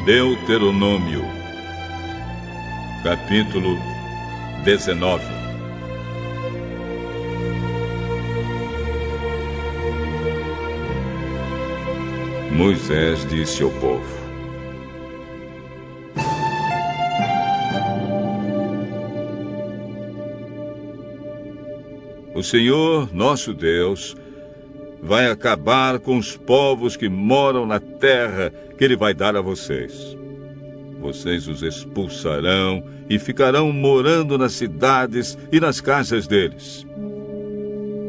Deuteronômio, capítulo 19. Moisés disse ao povo: O Senhor, nosso Deus, vai acabar com os povos que moram na terra que Ele vai dar a vocês. Vocês os expulsarão e ficarão morando nas cidades e nas casas deles.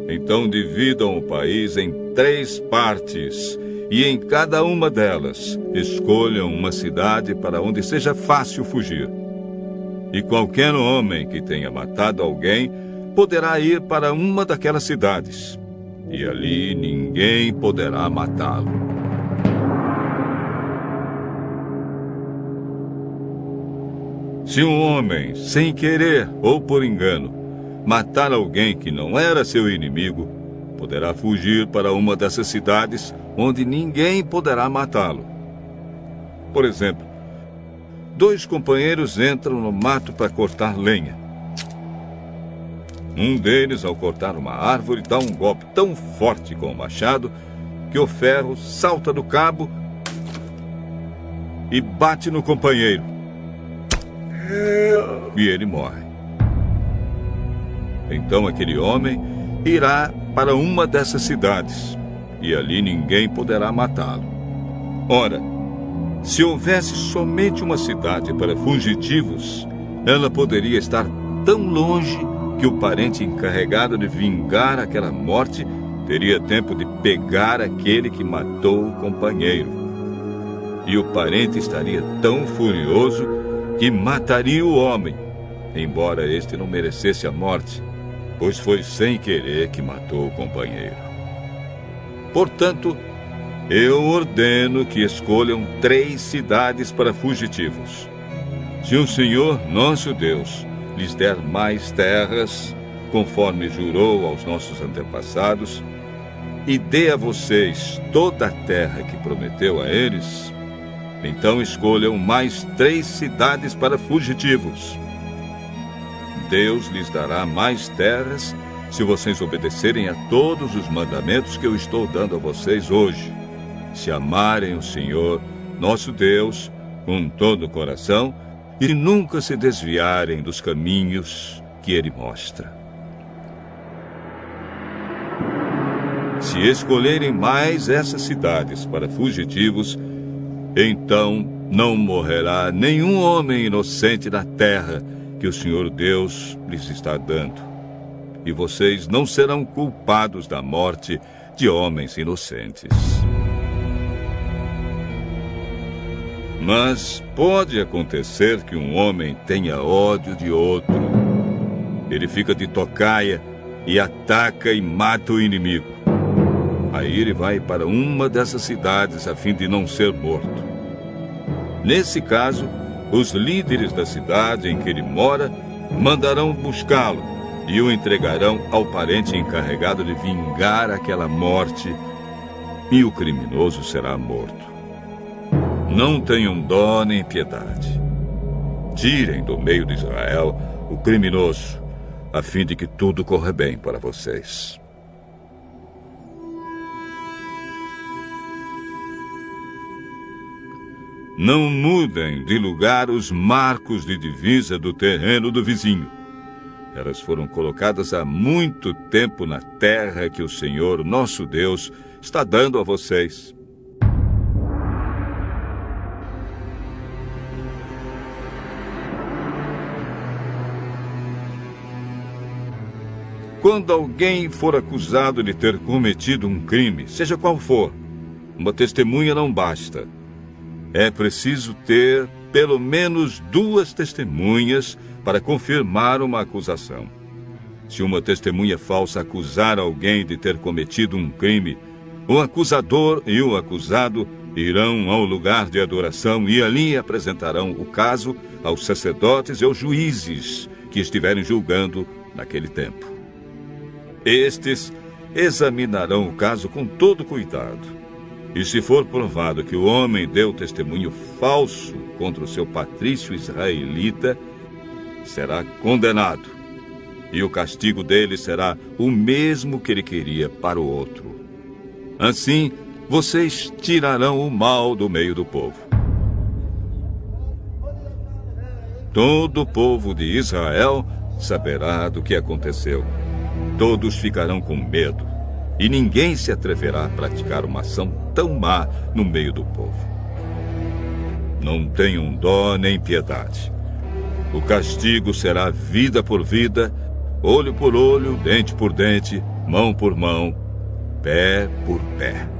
Então dividam o país em 3 partes, e em cada uma delas escolham uma cidade para onde seja fácil fugir. E qualquer homem que tenha matado alguém poderá ir para uma daquelas cidades, e ali ninguém poderá matá-lo. Se um homem, sem querer ou por engano, matar alguém que não era seu inimigo, poderá fugir para uma dessas cidades onde ninguém poderá matá-lo. Por exemplo, 2 companheiros entram no mato para cortar lenha. Um deles, ao cortar uma árvore, dá um golpe tão forte com o machado que o ferro salta do cabo e bate no companheiro. E ele morre. Então aquele homem irá para uma dessas cidades, e ali ninguém poderá matá-lo. Ora, se houvesse somente uma cidade para fugitivos, ela poderia estar tão longe que o parente encarregado de vingar aquela morte teria tempo de pegar aquele que matou o companheiro. E o parente estaria tão furioso que mataria o homem, embora este não merecesse a morte, pois foi sem querer que matou o companheiro. Portanto, eu ordeno que escolham 3 cidades para fugitivos. Se o Senhor, nosso Deus, lhes der mais terras, conforme jurou aos nossos antepassados, e dê a vocês toda a terra que prometeu a eles, então escolham mais 3 cidades para fugitivos. Deus lhes dará mais terras se vocês obedecerem a todos os mandamentos que eu estou dando a vocês hoje, se amarem o Senhor, nosso Deus, com todo o coração e nunca se desviarem dos caminhos que Ele mostra. Se escolherem mais essas cidades para fugitivos, então não morrerá nenhum homem inocente na terra que o Senhor Deus lhes está dando, e vocês não serão culpados da morte de homens inocentes. Mas pode acontecer que um homem tenha ódio de outro. Ele fica de tocaia e ataca e mata o inimigo. Aí ele vai para uma dessas cidades a fim de não ser morto. Nesse caso, os líderes da cidade em que ele mora mandarão buscá-lo e o entregarão ao parente encarregado de vingar aquela morte, e o criminoso será morto. Não tenham dó nem piedade. Tirem do meio de Israel o criminoso, a fim de que tudo corra bem para vocês. Não mudem de lugar os marcos de divisa do terreno do vizinho. Elas foram colocadas há muito tempo na terra que o Senhor, nosso Deus, está dando a vocês. Quando alguém for acusado de ter cometido um crime, seja qual for, uma testemunha não basta. É preciso ter pelo menos 2 testemunhas para confirmar uma acusação. Se uma testemunha falsa acusar alguém de ter cometido um crime, o acusador e o acusado irão ao lugar de adoração e ali apresentarão o caso aos sacerdotes e aos juízes que estiverem julgando naquele tempo. Estes examinarão o caso com todo cuidado. E se for provado que o homem deu testemunho falso contra o seu patrício israelita, será condenado. E o castigo dele será o mesmo que ele queria para o outro. Assim, vocês tirarão o mal do meio do povo. Todo o povo de Israel saberá do que aconteceu. Todos ficarão com medo, e ninguém se atreverá a praticar uma ação tão má no meio do povo. Não tenham dó nem piedade. O castigo será vida por vida, olho por olho, dente por dente, mão por mão, pé por pé.